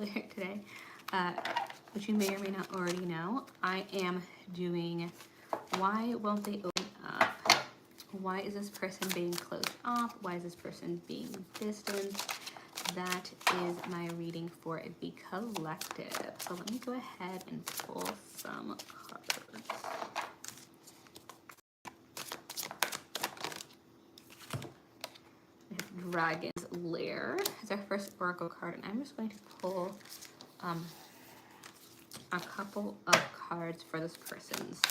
today, which you may or may not already know. I am doing why won't they open up? Why is this person being closed off? Why is this person being distanced? That is my reading for the collective. So let me go ahead and pull some cards. Dragon's Lair is our first oracle card, and I'm just going to pull a couple of cards for this person's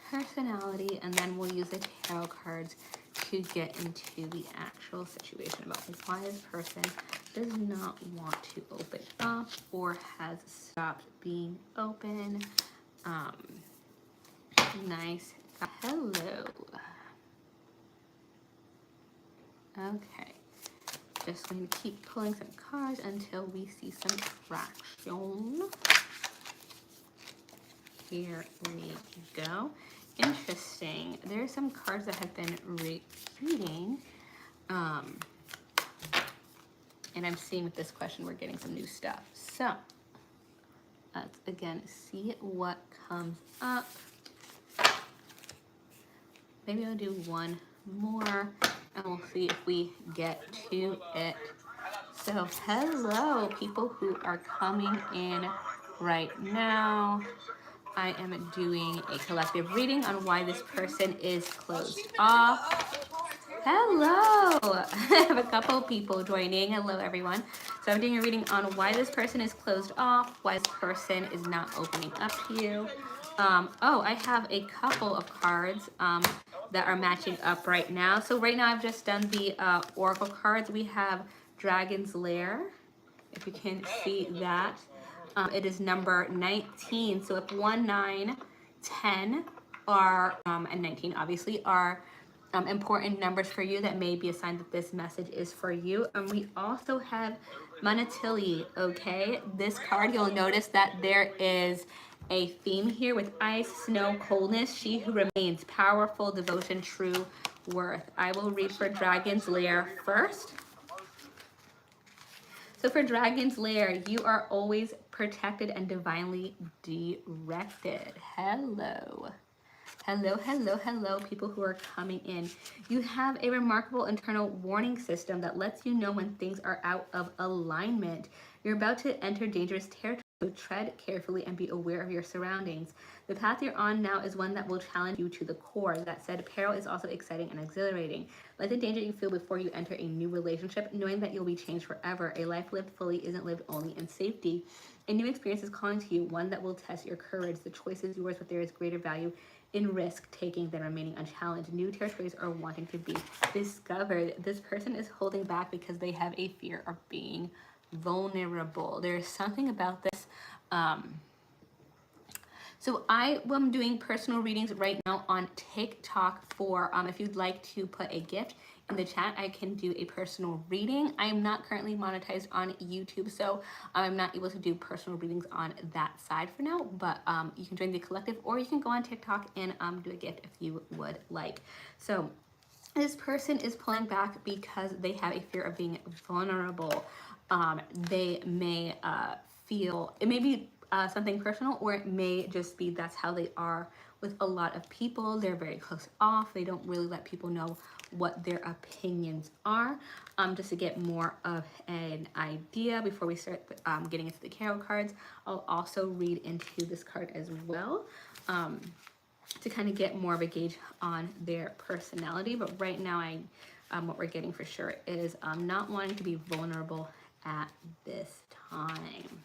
personality, and then we'll use the tarot cards to get into the actual situation about why this person does not want to open up or has stopped being open. Nice. Hello. Okay. Just going to keep pulling some cards until we see some traction. Here we go. Interesting. There are some cards that have been repeating. And I'm seeing with this question, we're getting some new stuff. So, let's again see what comes up. Maybe I'll do one more and we'll see if we get to it. So, hello, people who are coming in right now. I am doing a collective reading on why this person is closed off. Hello! I have a couple people joining. Hello, everyone. So I'm doing a reading on why this person is closed off, why this person is not opening up to you. I have a couple of cards that are matching up right now. So right now I've just done the oracle cards. We have Dragon's Lair, if you can see that. It is number 19. So if 1, 9, 10 are, and 19 obviously, are important numbers for you, that may be a sign that this message is for you. And we also have Manatili, okay? This card, you'll notice that there is a theme here with ice, snow, coldness. She who remains, powerful, devotion, true worth. I will read for Dragon's Lair first. So for Dragon's Lair, you are always protected and divinely directed. Hello. Hello, hello, hello, people who are coming in. You have a remarkable internal warning system that lets you know when things are out of alignment. You're about to enter dangerous territory, so tread carefully and be aware of your surroundings. The path you're on now is one that will challenge you to the core. That said, peril is also exciting and exhilarating. Like the danger you feel before you enter a new relationship, knowing that you'll be changed forever. A life lived fully isn't lived only in safety. A new experience is calling to you, one that will test your courage. The choice is yours, but there is greater value in risk-taking than remaining unchallenged. New territories are wanting to be discovered. This person is holding back because they have a fear of being vulnerable. There's something about this. So I am doing personal readings right now on TikTok for, if you'd like to put a gift in the chat, I can do a personal reading. I am not currently monetized on YouTube, so I'm not able to do personal readings on that side for now, but you can join the collective, or you can go on TikTok and do a gift if you would like. So this person is pulling back because they have a fear of being vulnerable. They may feel, it may be something personal, or it may just be that's how they are with a lot of people. They're very close off. They don't really let people know what their opinions are. Just to get more of an idea before we start getting into the tarot cards, I'll also read into this card as well to kind of get more of a gauge on their personality. But right now, what we're getting for sure is not wanting to be vulnerable at this time.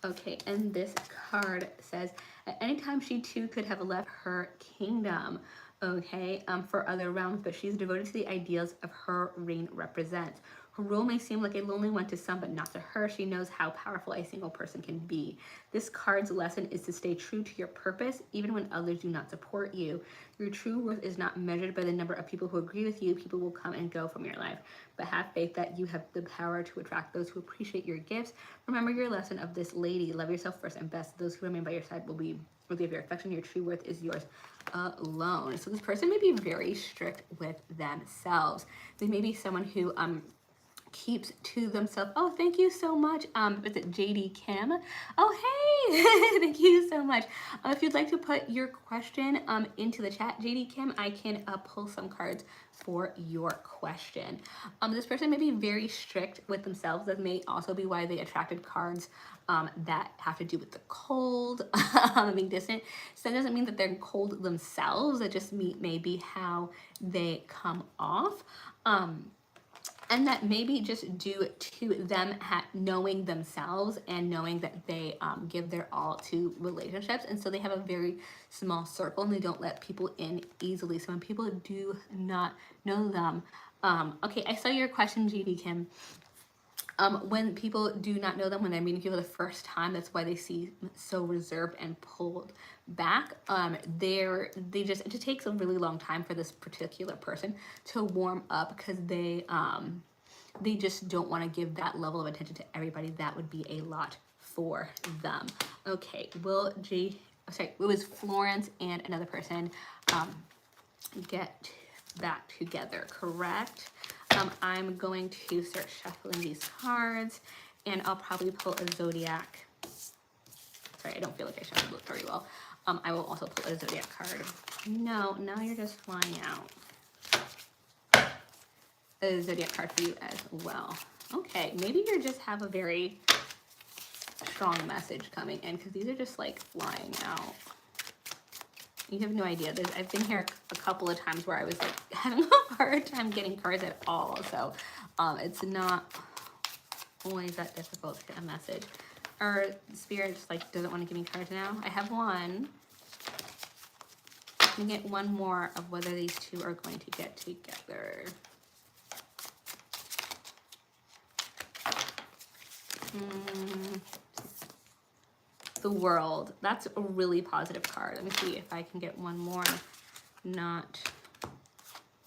Okay, and this card says, at any time she too could have left her kingdom, okay, for other realms, but she's devoted to the ideals of her reign represents. Her rule may seem like a lonely one to some, but not to her. She knows how powerful a single person can be. This card's lesson is to stay true to your purpose, even when others do not support you. Your true worth is not measured by the number of people who agree with you. People will come and go from your life, but have faith that you have the power to attract those who appreciate your gifts. Remember your lesson of this lady. Love yourself first and best. Those who remain by your side will be worthy of your affection. Your true worth is yours alone. So this person may be very strict with themselves. They may be someone who keeps to themselves. Oh, thank you so much. Is it JD Kim? Oh, hey, thank you so much. If you'd like to put your question into the chat, JD Kim, I can pull some cards for your question. This person may be very strict with themselves. That may also be why they attracted cards that have to do with the cold, being distant. So that doesn't mean that they're cold themselves. It just may be how they come off. And that maybe just due to them knowing themselves and knowing that they give their all to relationships. And so they have a very small circle and they don't let people in easily. So when people do not know them, okay, I saw your question, GD Kim. When people do not know them, when they're meeting people the first time, that's why they seem so reserved and pulled back. It just takes a really long time for this particular person to warm up because they just don't want to give that level of attention to everybody. That would be a lot for them. Okay, it was Florence and another person get back together, correct? I'm going to start shuffling these cards and I'll probably pull a zodiac. Sorry, I don't feel like I shuffled it very well. I will also pull a zodiac card. No, now you're just flying out. A zodiac card for you as well. Okay, maybe you just have a very strong message coming in because these are just like flying out. You have no idea. I've been here a couple of times where I was like having a hard time getting cards at all. So it's not always that difficult to get a message. Or Spirit just like doesn't want to give me cards now. I have one. I'm gonna get one more of whether these two are going to get together. The World. That's a really positive card. Let me see if I can get one more. Not.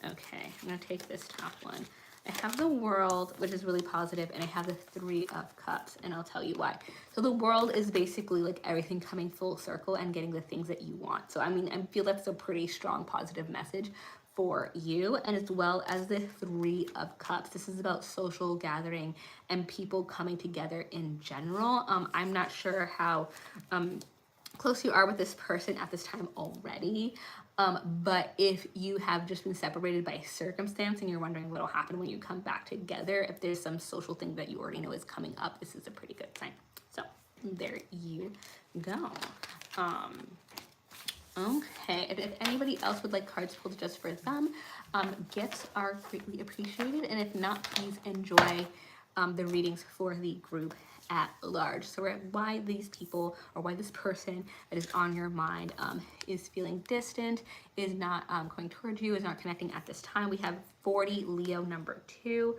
Okay, I'm gonna take this top one. I have the World, which is really positive, and I have the Three of Cups, and I'll tell you why. So the World is basically like everything coming full circle and getting the things that you want. So I mean, I feel that's a pretty strong positive message for you, and as well as the Three of Cups. This is about social gathering and people coming together in general. I'm not sure how close you are with this person at this time already, but if you have just been separated by circumstance and you're wondering what will happen when you come back together, if there's some social thing that you already know is coming up, this is a pretty good sign. So there you go. Okay, if anybody else would like cards pulled just for them, gifts are greatly appreciated. And if not, please enjoy the readings for the group at large. So why these people or why this person that is on your mind is feeling distant, is not going towards you, is not connecting at this time. We have 40 Leo number 2.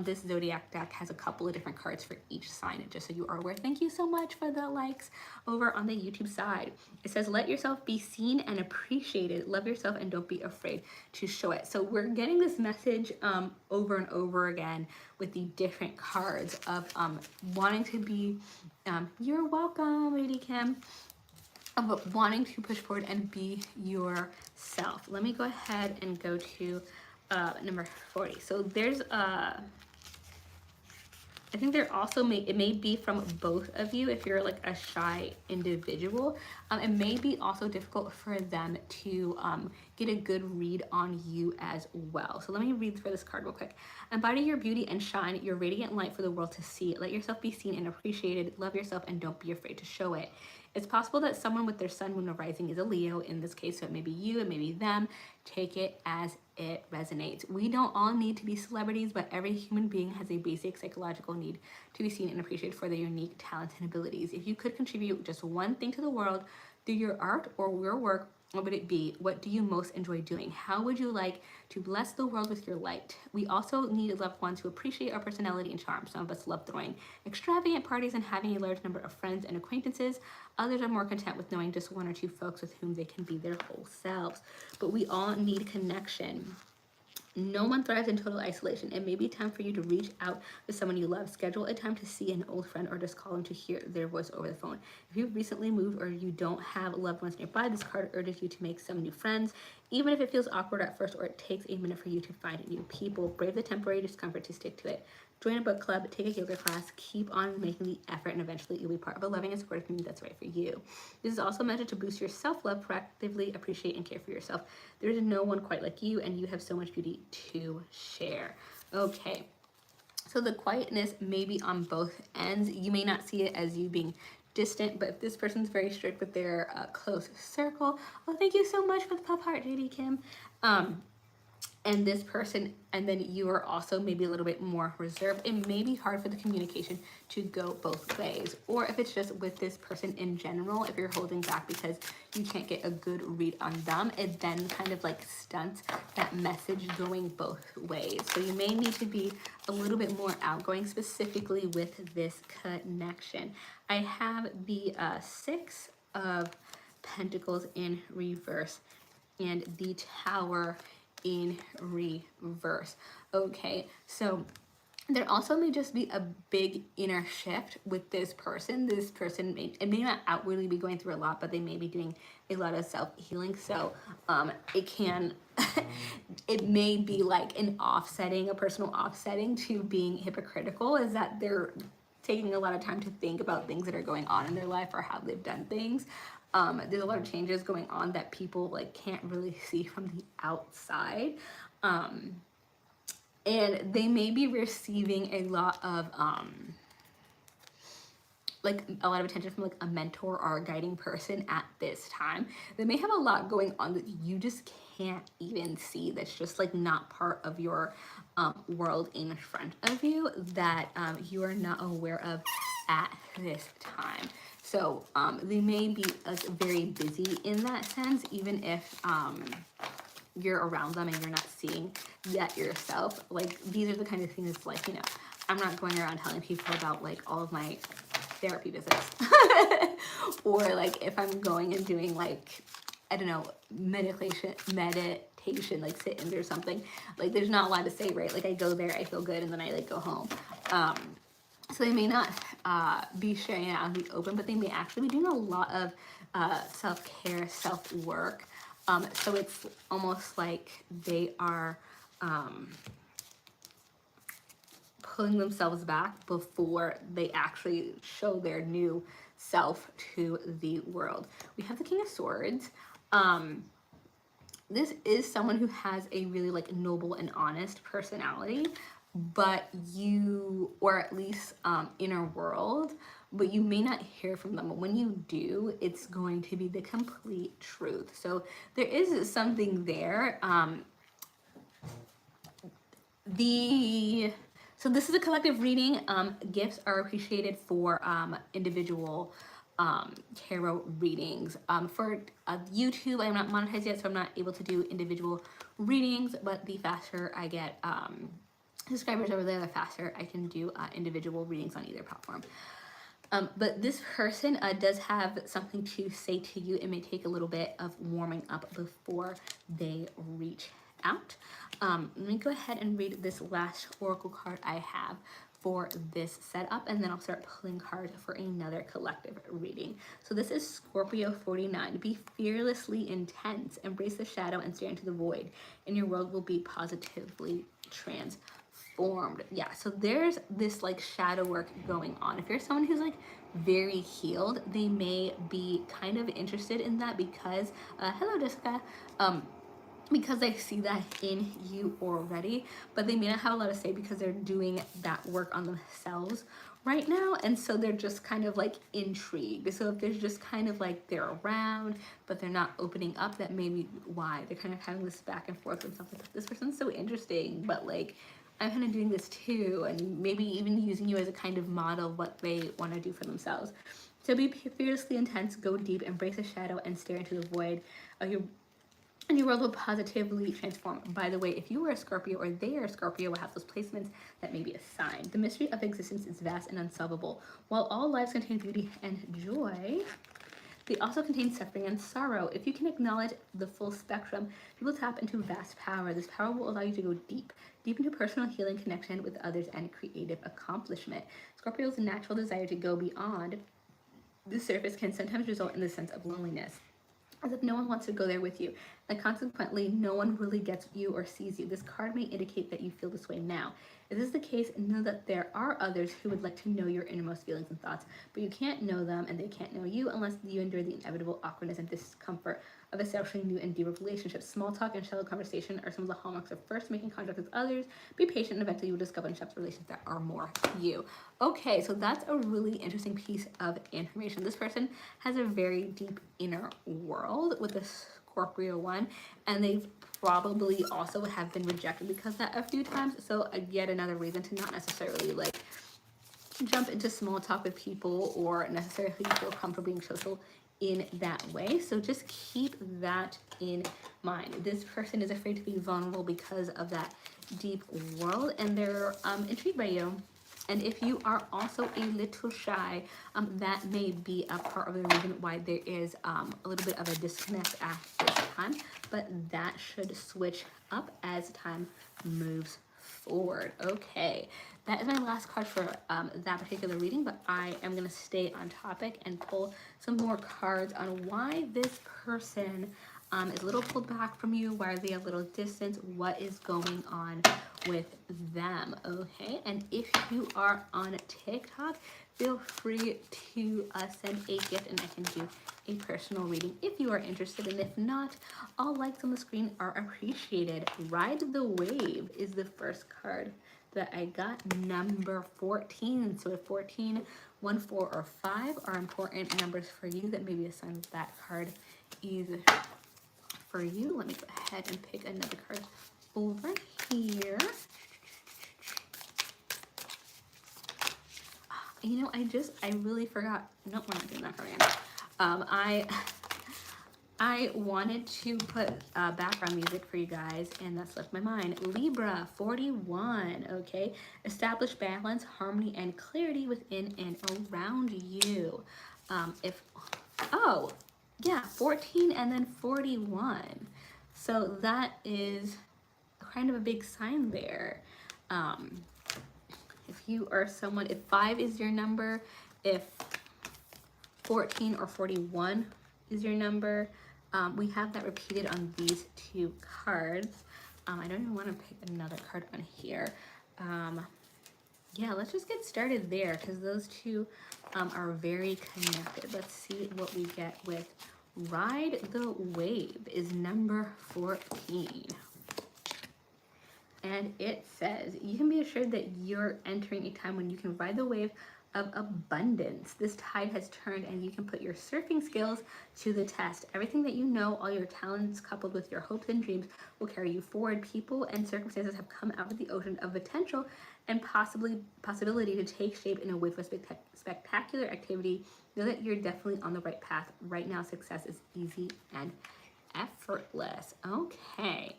This zodiac deck has a couple of different cards for each sign, just so you are aware. Thank you so much for the likes over on the YouTube side. It says, let yourself be seen and appreciated. Love yourself and don't be afraid to show it. So we're getting this message over and over again with the different cards of wanting to be, you're welcome, Lady Kim, of wanting to push forward and be yourself. Let me go ahead and go to number 40. So there's I think there also it may be from both of you if you're like a shy individual. It may be also difficult for them to get a good read on you as well. So let me read for this card real quick. Embody your beauty and shine, your radiant light for the world to see. Let yourself be seen and appreciated. Love yourself and don't be afraid to show it. It's possible that someone with their sun, moon, or rising is a Leo in this case, so it may be you, it may be them. Take it as it resonates. We don't all need to be celebrities, but every human being has a basic psychological need to be seen and appreciated for their unique talents and abilities. If you could contribute just one thing to the world through your art or your work, what would it be? What do you most enjoy doing? How would you like to bless the world with your light? We also need loved ones who appreciate our personality and charm. Some of us love throwing extravagant parties and having a large number of friends and acquaintances. Others are more content with knowing just one or two folks with whom they can be their whole selves. But we all need connection. No one thrives in total isolation. It may be time for you to reach out to someone you love. Schedule a time to see an old friend or just call them to hear their voice over the phone. If you've recently moved or you don't have loved ones nearby, this card urges you to make some new friends, even if it feels awkward at first or it takes a minute for you to find new people. Brave the temporary discomfort to stick to it. Join a book club, take a yoga class, keep on making the effort, and eventually you'll be part of a loving and supportive community that's right for you. This is also meant to boost your self-love, proactively appreciate and care for yourself. There is no one quite like you, and you have so much beauty to share. Okay. So the quietness may be on both ends. You may not see it as you being distant, but if this person's very strict with their close circle, oh, thank you so much for the pop heart, JD Kim. And this person, and then you are also maybe a little bit more reserved. It may be hard for the communication to go both ways. Or if it's just with this person in general, if you're holding back because you can't get a good read on them, it then kind of like stunts that message going both ways. So you may need to be a little bit more outgoing, specifically with this connection. I have the Six of Pentacles in reverse and the Tower in reverse. Okay, so there also may just be a big inner shift with this person. This person may not outwardly be going through a lot, but they may be doing a lot of self-healing. So it can, it may be like an offsetting, a personal offsetting to being hypocritical, is that they're taking a lot of time to think about things that are going on in their life or how they've done things. There's a lot of changes going on that people like can't really see from the outside. And they may be receiving a lot of like a lot of attention from like a mentor or a guiding person at this time. They may have a lot going on that you just can't even see, that's just like not part of your world in front of you, that you are not aware of at this time. So they may be very busy in that sense, even if you're around them and you're not seeing that yourself. Like these are the kind of things like, you know, I'm not going around telling people about like all of my therapy visits or like if I'm going and doing like, I don't know, meditation, like sit-ins or something, like there's not a lot to say, right? Like I go there, I feel good, and then I like go home. So they may not be sharing it out in the open, but they may actually be doing a lot of self-care, self-work. So it's almost like they are pulling themselves back before they actually show their new self to the world. We have the King of Swords. This is someone who has a really like noble and honest personality, but you, or at least inner world, but you may not hear from them. But when you do, it's going to be the complete truth. So there is something there. So this is a collective reading. Gifts are appreciated for individual tarot readings. For YouTube, I'm not monetized yet, so I'm not able to do individual readings, but the faster I get subscribers over there, the faster I can do individual readings on either platform. But this person does have something to say to you. It may take a little bit of warming up before they reach out. Let me go ahead and read this last oracle card I have for this setup, and then I'll start pulling cards for another collective reading. So this is Scorpio 49. Be fearlessly intense, embrace the shadow and stare into the void, and your world will be positively transformed. Yeah, so there's this like shadow work going on. If you're someone who's like very healed, they may be kind of interested in that because hello Jessica, because I see that in you already, but they may not have a lot to say because they're doing that work on themselves right now, and so they're just kind of like intrigued. So if there's just kind of like they're around but they're not opening up, that may be why they're kind of having this back and forth with something. This person's so interesting, but like I'm kind of doing this too, and maybe even using you as a kind of model of what they want to do for themselves. So be fearlessly intense, go deep, embrace the shadow, and stare into the void. And your world will positively transform. By the way, if you are a Scorpio or they are a Scorpio, will have those placements, that may be a sign. The mystery of existence is vast and unsolvable. While all lives contain beauty and joy, they also contain suffering and sorrow. If you can acknowledge the full spectrum, you will tap into vast power. This power will allow you to go deep into personal healing, connection with others, and creative accomplishment. Scorpio's natural desire to go beyond the surface can sometimes result in the sense of loneliness, as if no one wants to go there with you, and consequently no one really gets you or sees you. This card may indicate that you feel this way now. If this is the case, know that there are others who would like to know your innermost feelings and thoughts, but you can't know them and they can't know you unless you endure the inevitable awkwardness and discomfort of establishing new and deeper relationships. Small talk and shallow conversation are some of the hallmarks of first making contact with others. Be patient and eventually you will discover and establish relations that are more you. Okay, so that's a really interesting piece of information. This person has a very deep inner world with the Scorpio one, and they've probably also have been rejected because of that a few times. So yet another reason to not necessarily like jump into small talk with people or necessarily feel comfortable being social in that way. So just keep that in mind. This person is afraid to be vulnerable because of that deep world, and they're intrigued by you. And if you are also a little shy, that may be a part of the reason why there is a little bit of a disconnect at this time, but that should switch up as time moves forward. Okay, that is my last card for that particular reading, but I am going to stay on topic and pull some more cards on why this person is a little pulled back from you, why are they a little distant, what is going on with them. Okay, and if you are on TikTok, feel free to send a gift and I can do a personal reading if you are interested, and if not, all likes on the screen are appreciated. Ride the Wave is the first card that I got, number 14. So if 14, 1, 4, or 5 are important numbers for you, that may be a sign that that card is for you. Let me go ahead and pick another card over here. You know, I really forgot. No, we're not doing that card again. I wanted to put background music for you guys, and that's left my mind. Libra, 41, okay? Establish balance, harmony, and clarity within and around you. Oh, yeah, 14 and then 41. So that is kind of a big sign there. If you are someone, if 5 is your number, if 14 or 41 is your number, we have that repeated on these two cards. I don't even want to pick another card on here. Yeah, let's just get started there because those two are very connected. Let's see what we get with Ride the Wave is number 14. And it says, you can be assured that you're entering a time when you can ride the wave of abundance. This tide has turned and you can put your surfing skills to the test. Everything that you know, all your talents coupled with your hopes and dreams will carry you forward. People and circumstances have come out of the ocean of potential and possibility to take shape in a wave of spectacular activity. Know that you're definitely on the right path. Right now, success is easy and effortless. Okay.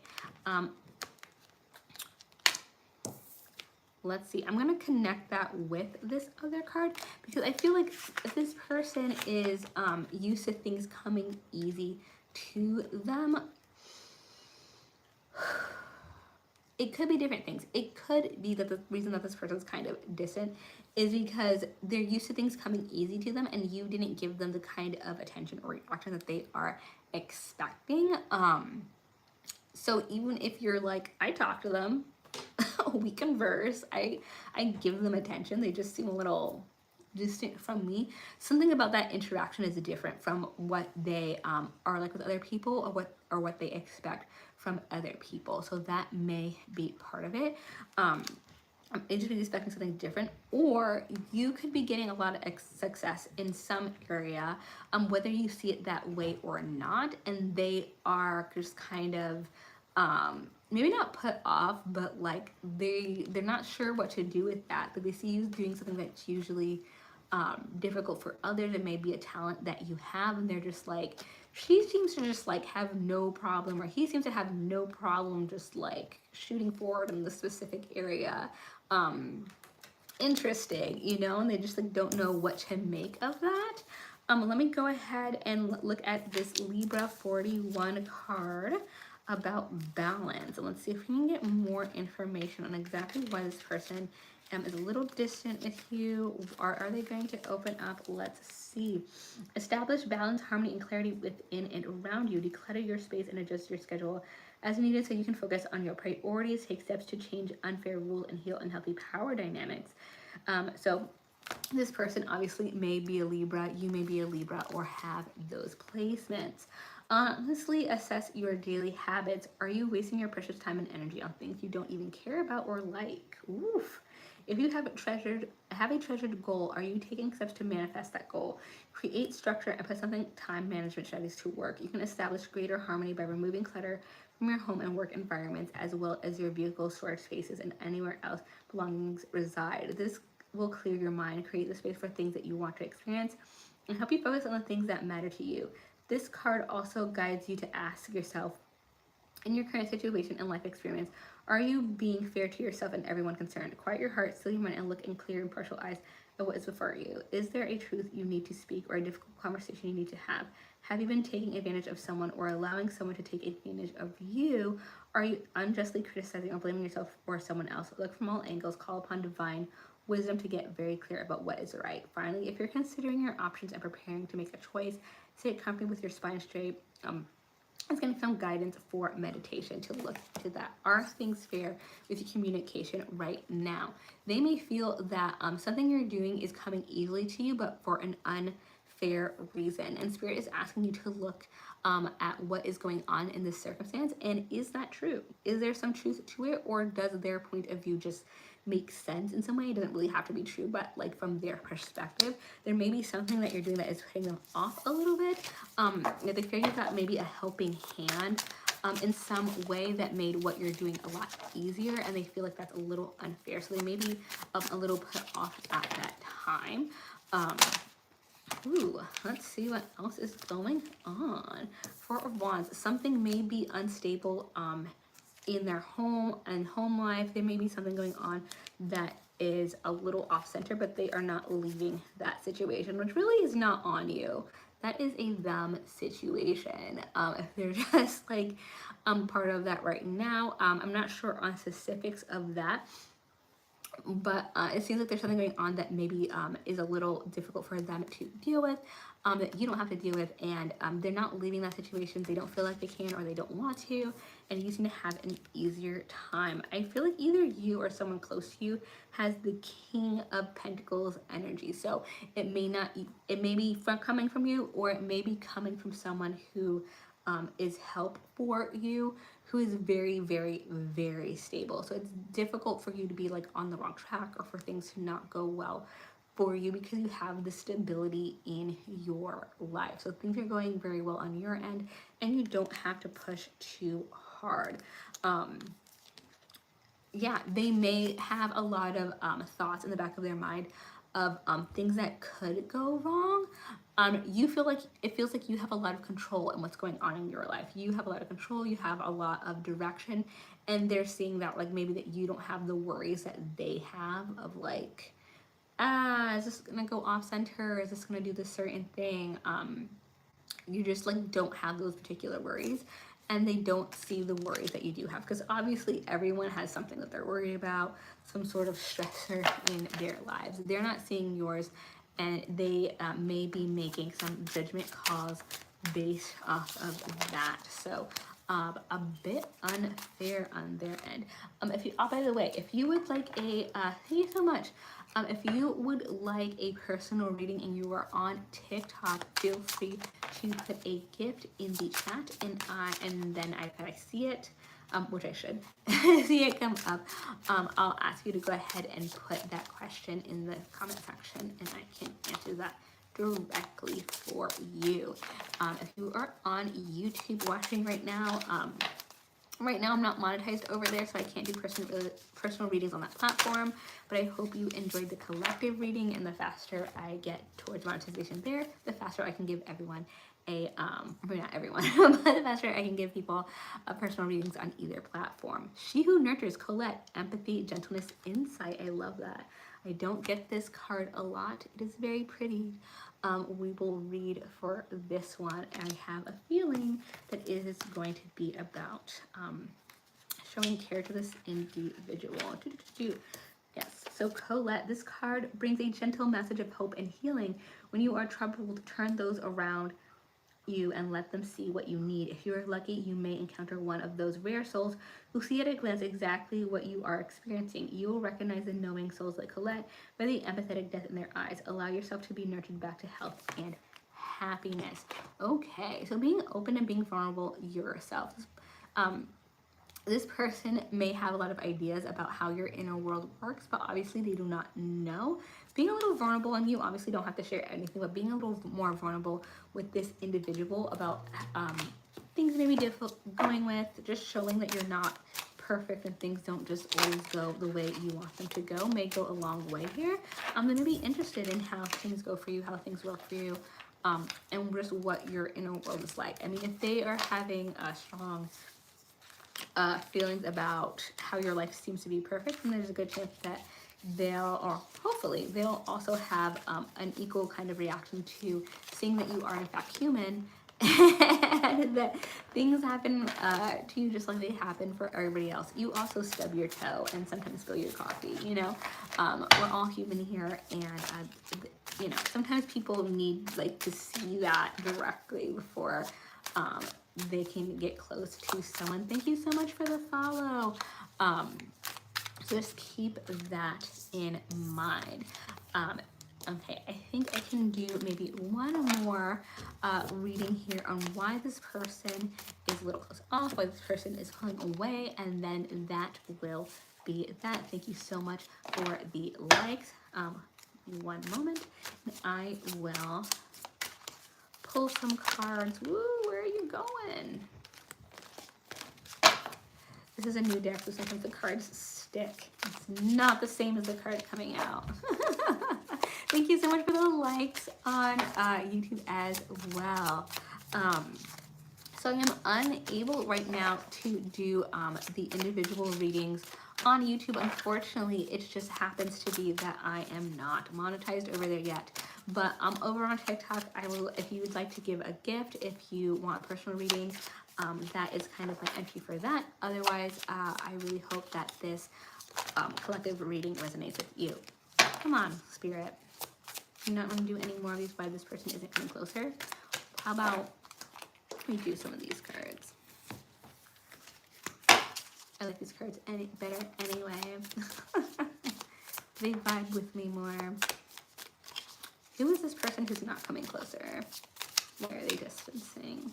Let's see, I'm going to connect that with this other card because I feel like if this person is used to things coming easy to them, it could be different things. It could be that the reason that this person's kind of distant is because they're used to things coming easy to them and you didn't give them the kind of attention or reaction that they are expecting. So even if you're like, I talk to them, we converse, I give them attention, they just seem a little distant from me. Something about that interaction is different from what they are like with other people or what they expect from other people. So that may be part of it. I'm just expecting something different, or you could be getting a lot of success in some area, whether you see it that way or not, and they are just kind of maybe not put off, but like they're not sure what to do with that. But they see you doing something that's usually difficult for others. It may be a talent that you have, and they're just like, she seems to just like have no problem, or he seems to have no problem just like shooting forward in the specific area. Interesting, you know, and they just like don't know what to make of that. Let me go ahead and look at this Libra 41 card about balance. And let's see if we can get more information on exactly why this person is a little distant with you. Are they going to open up? Let's see. Establish balance, harmony, and clarity within and around you. Declutter your space and adjust your schedule as needed so you can focus on your priorities, take steps to change unfair rules, and heal unhealthy power dynamics. So this person obviously may be a Libra, you may be a Libra, or have those placements. Honestly, assess your daily habits. Are you wasting your precious time and energy on things you don't even care about or like? Oof. If you have a treasured goal, are you taking steps to manifest that goal? Create structure and put something time management strategies to work. You can establish greater harmony by removing clutter from your home and work environments, as well as your vehicle, storage spaces, and anywhere else belongings reside. This will clear your mind, create the space for things that you want to experience, and help you focus on the things that matter to you. This card also guides you to ask yourself, in your current situation and life experience, are you being fair to yourself and everyone concerned? Quiet your heart, still your mind, and look in clear, impartial eyes at what is before you. Is there a truth you need to speak or a difficult conversation you need to have? Have you been taking advantage of someone or allowing someone to take advantage of you? Are you unjustly criticizing or blaming yourself or someone else? Look from all angles, call upon divine wisdom to get very clear about what is right. Finally, if you're considering your options and preparing to make a choice, sit comfortably with your spine straight. It's going to come guidance for meditation to look to that. Are things fair with your communication right now? They may feel that something you're doing is coming easily to you, but for an unfair reason. And Spirit is asking you to look at what is going on in this circumstance. And is that true? Is there some truth to it? Or does their point of view just make sense in some way? It doesn't really have to be true, but like from their perspective, there may be something that you're doing that is putting them off a little bit. They feel you've got maybe a helping hand in some way that made what you're doing a lot easier, and they feel like that's a little unfair. So they may be a little put off at that time. Let's see what else is going on. Four of Wands. Something may be unstable in their home and home life. There may be something going on that is a little off center, but they are not leaving that situation, which really is not on you. That is a them situation. If they're just like part of that right now, I'm not sure on specifics of that, but it seems like there's something going on that maybe is a little difficult for them to deal with, that you don't have to deal with, and they're not leaving that situation. They don't feel like they can or they don't want to, and you seem to have an easier time. I feel like either you or someone close to you has the King of Pentacles energy, so it may be coming from you, or it may be coming from someone who is help for you, who is very, very, very stable. So it's difficult for you to be like on the wrong track or for things to not go well for you because you have the stability in your life. So things are going very well on your end and you don't have to push too hard. They may have a lot of thoughts in the back of their mind of things that could go wrong. You feel like it feels like you have a lot of control in what's going on in your life. You have a lot of control, you have a lot of direction, and they're seeing that like maybe that you don't have the worries that they have of like, is this gonna go off center? Is this gonna do this certain thing? You just like don't have those particular worries, and they don't see the worries that you do have, because obviously everyone has something that they're worried about, some sort of stressor in their lives. They're not seeing yours, and they may be making some judgment calls based off of that. So a bit unfair on their end. If you, by the way, if you would like a, thank you so much. If you would like a personal reading and you are on TikTok, feel free to put a gift in the chat, and then if I see it, which I should see it come up, I'll ask you to go ahead and put that question in the comment section, and I can answer that directly for you. If you are on YouTube watching right now, I'm not monetized over there, so I can't do personal readings on that platform, but I hope you enjoyed the collective reading, and the faster I get towards monetization there, the faster I can give everyone a, not everyone, but the faster I can give people personal readings on either platform. She Who Nurtures, Colette, empathy, gentleness, insight. I love that. I don't get this card a lot. It is very pretty. We will read for this one. I have a feeling that it is going to be about showing care to this individual. Yes, so Colette, this card brings a gentle message of hope and healing. When you are troubled, turn those around you and let them see what you need. If you're lucky, you may encounter one of those rare souls who see at a glance exactly what you are experiencing. You will recognize the knowing souls like Colette by the empathetic depth in their eyes. Allow yourself to be nurtured back to health and happiness. Okay, so being open and being vulnerable yourself. This person may have a lot of ideas about how your inner world works, but obviously they do not know. Being a little vulnerable, and you obviously don't have to share anything, but being a little more vulnerable with this individual about things may be difficult going with, just showing that you're not perfect and things don't just always go the way you want them to go may go a long way here. I'm going to be interested in how things go for you, how things work for you, and just what your inner world is like. I mean, if they are having a strong feelings about how your life seems to be perfect, and there's a good chance that they'll, or hopefully they'll also have an equal kind of reaction to seeing that you are in fact human and that things happen to you just like they happen for everybody else. You also stub your toe and sometimes spill your coffee, you know. We're all human here, and you know, sometimes people need like to see that directly before they can get close to someone. Thank you so much for the follow. So just keep that in mind. Okay, I think I can do maybe one more reading here on why this person is a little close off, why this person is pulling away, and then that will be that. Thank you so much for the likes. One moment, and I will pull some cards. Woo, where are you going? This is a new deck, so sometimes the cards stick. It's not the same as the card coming out. Thank you so much for the likes on YouTube as well. So I am unable right now to do the individual readings on YouTube. Unfortunately, it just happens to be that I am not monetized over there yet. But over on TikTok, I will, if you would like to give a gift, if you want personal readings, that is kind of my entry for that. Otherwise, I really hope that this collective reading resonates with you. Come on, Spirit. You not want to do any more of these why this person isn't coming closer? How about we do some of these cards? I like these cards better anyway. They vibe with me more. Who is this person who's not coming closer? Where are they distancing?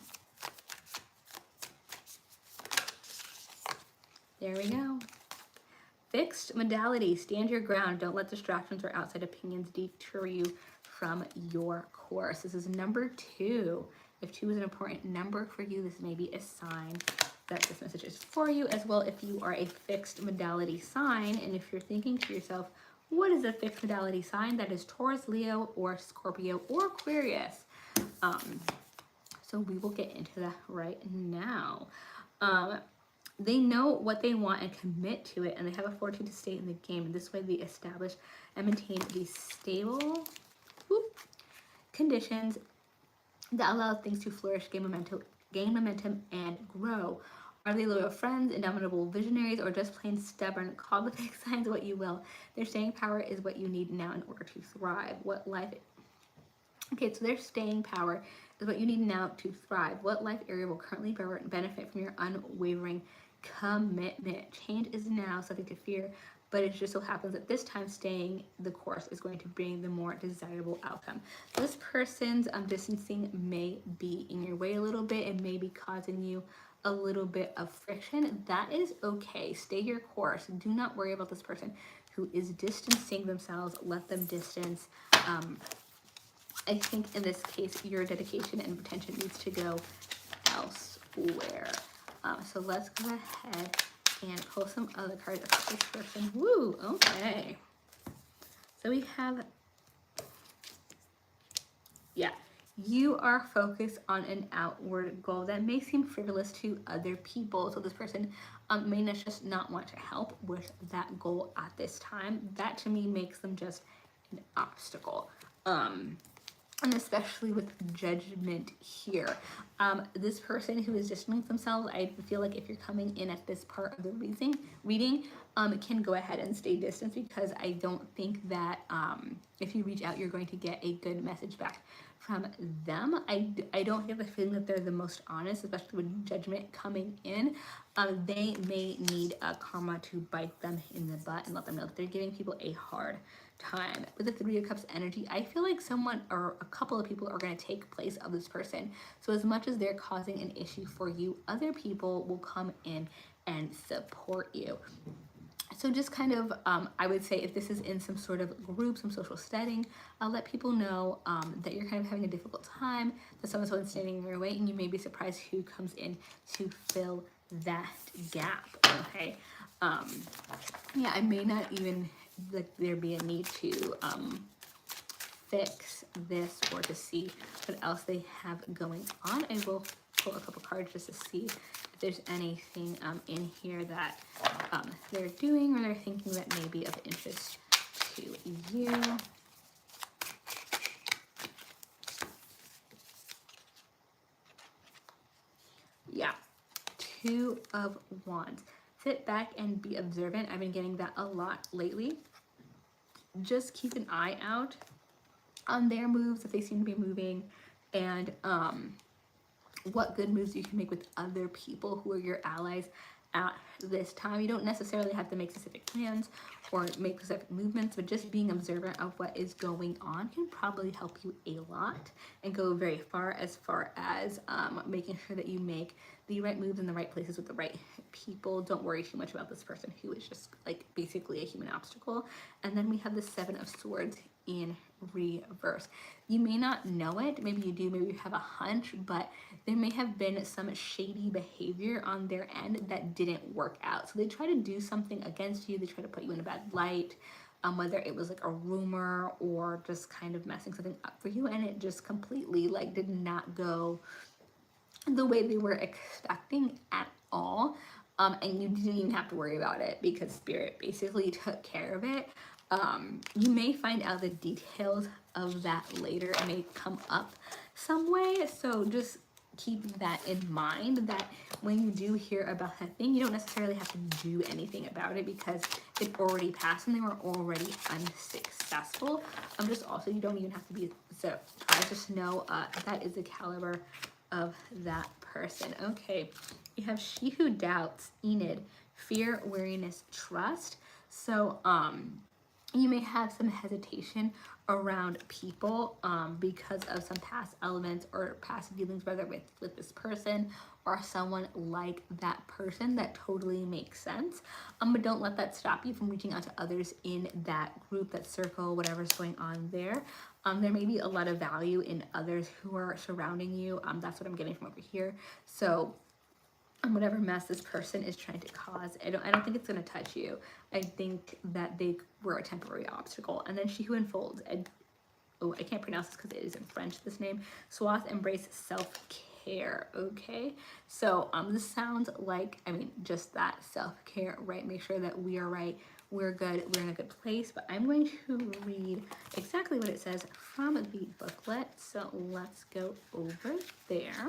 There we go. Fixed modality. Stand your ground. Don't let distractions or outside opinions deter you from your course. This is number 2. If 2 is an important number for you, this may be a sign that this message is for you as well. If you are a fixed modality sign, and if you're thinking to yourself, what is a fixed modality sign? That is Taurus, Leo, or Scorpio, or Aquarius. So we will get into that right now. They know what they want and commit to it, and they have a fortitude to stay in the game. And this way they establish and maintain these stable conditions that allow things to flourish, gain momentum, and grow. Are they loyal friends, indomitable visionaries, or just plain stubborn? Call the fixed signs what you will. Their staying power is what you need now in order to thrive. Okay, so their staying power is what you need now to thrive. What life area will currently benefit from your unwavering commitment? Change is now something to fear, but it just so happens that this time staying the course is going to bring the more desirable outcome. This person's distancing may be in your way a little bit. It may be causing you a little bit of friction. That is okay. Stay your course. Do not worry about this person who is distancing themselves. Let them distance. I think in this case, your dedication and attention needs to go elsewhere. So let's go ahead and pull some other cards about this person. Woo, okay. So we have, you are focused on an outward goal that may seem frivolous to other people. So this person may just not want to help with that goal at this time. That to me makes them just an obstacle. and especially with judgment here. This person who is distancing themselves, I feel like if you're coming in at this part of the reading, can go ahead and stay distant, because I don't think that if you reach out, you're going to get a good message back from them. I don't get the feeling that they're the most honest, especially with judgment coming in. They may need a karma to bite them in the butt and let them know that they're giving people a hard time. With the Three of Cups energy, I feel like someone or a couple of people are going to take place of this person. So as much as they're causing an issue for you, other people will come in and support you. So just kind of, I would say if this is in some sort of group, some social setting, I'll let people know that you're kind of having a difficult time, that someone's standing in your way, and you may be surprised who comes in to fill that gap, okay? Yeah, I may not even, like, there be a need to fix this or to see what else they have going on. I will pull a couple cards just to see if there's anything in here that they're doing or they're thinking that may be of interest to you. Yeah, Two of Wands. Sit back and be observant. I've been getting that a lot lately. Just keep an eye out on their moves, if they seem to be moving, and what good moves you can make with other people who are your allies at this time. You don't necessarily have to make specific plans or make specific movements, but just being observant of what is going on can probably help you a lot and go very far as making sure that you make the right moves in the right places with the right people. Don't worry too much about this person who is just like basically a human obstacle. And then we have the Seven of Swords in reverse. You may not know it, maybe you do, maybe you have a hunch, but there may have been some shady behavior on their end that didn't work out. So they try to do something against you, they try to put you in a bad light, whether it was like a rumor or just kind of messing something up for you, and it just completely like did not go the way they were expecting at all. And you didn't even have to worry about it because Spirit basically took care of it. You may find out the details of that later. It may come up some way, so just keep that in mind, that when you do hear about that thing, you don't necessarily have to do anything about it because it already passed and they were already unsuccessful. Just also, you don't even have to be surprised. Just know that is the caliber of that person. Okay, you have She Who Doubts, Enid, fear, weariness, trust. So you may have some hesitation around people because of some past elements or past dealings, whether with this person or someone like that person. That totally makes sense. But don't let that stop you from reaching out to others in that group, that circle, whatever's going on there. There may be a lot of value in others who are surrounding you. That's what I'm getting from over here. So whatever mess this person is trying to cause, I don't think it's going to touch you. I think that they were a temporary obstacle. And then She Who Unfolds, I can't pronounce this because it is in French, this name. Swath, embrace self-care. Okay, so this sounds like, I mean, just that self-care, right? Make sure that we are right, we're good, we're in a good place. But I'm going to read exactly what it says from the booklet. So let's go over there.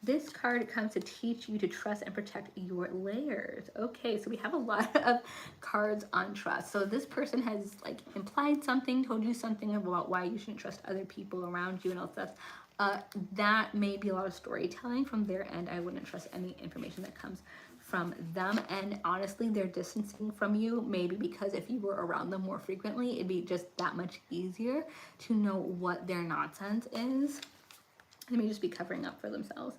This card comes to teach you to trust and protect your layers. Okay, so we have a lot of cards on trust. So this person has like implied something, told you something about why you shouldn't trust other people around you and all stuff. That may be a lot of storytelling from their end. I wouldn't trust any information that comes from them. And honestly, they're distancing from you, maybe because if you were around them more frequently, it'd be just that much easier to know what their nonsense is. They may just be covering up for themselves.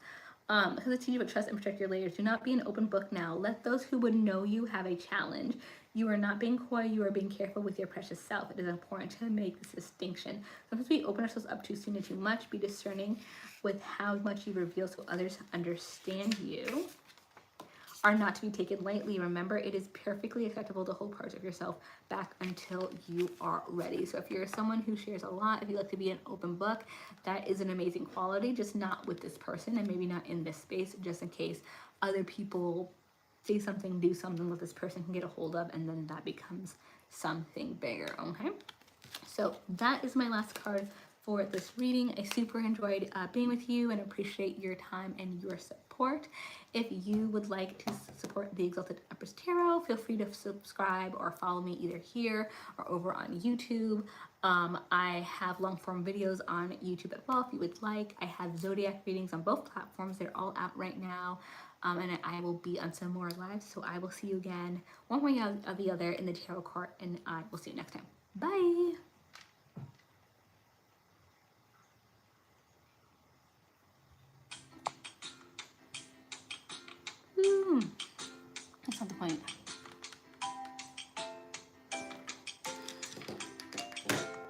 Because it's teach you to trust and protect your layers. Do not be an open book now. Let those who would know you have a challenge. You are not being coy. You are being careful with your precious self. It is important to make this distinction. Sometimes we open ourselves up too soon and too much. Be discerning with how much you reveal so others understand you. Are not to be taken lightly. Remember, it is perfectly acceptable to hold parts of yourself back until you are ready. So if you're someone who shares a lot, if you like to be an open book, that is an amazing quality, just not with this person and maybe not in this space, just in case other people say something, do something that this person can get a hold of, and then that becomes something bigger, okay? So that is my last card for this reading. I super enjoyed being with you and appreciate your time and your support. If you would like to support the Exalted Empress Tarot, feel free to subscribe or follow me either here or over on YouTube. I have long form videos on YouTube as well if you would like. I have zodiac readings on both platforms. They're all out right now. And I will be on some more lives. So I will see you again one way or the other in the tarot card, and I will see you next time. Bye. That's not the point.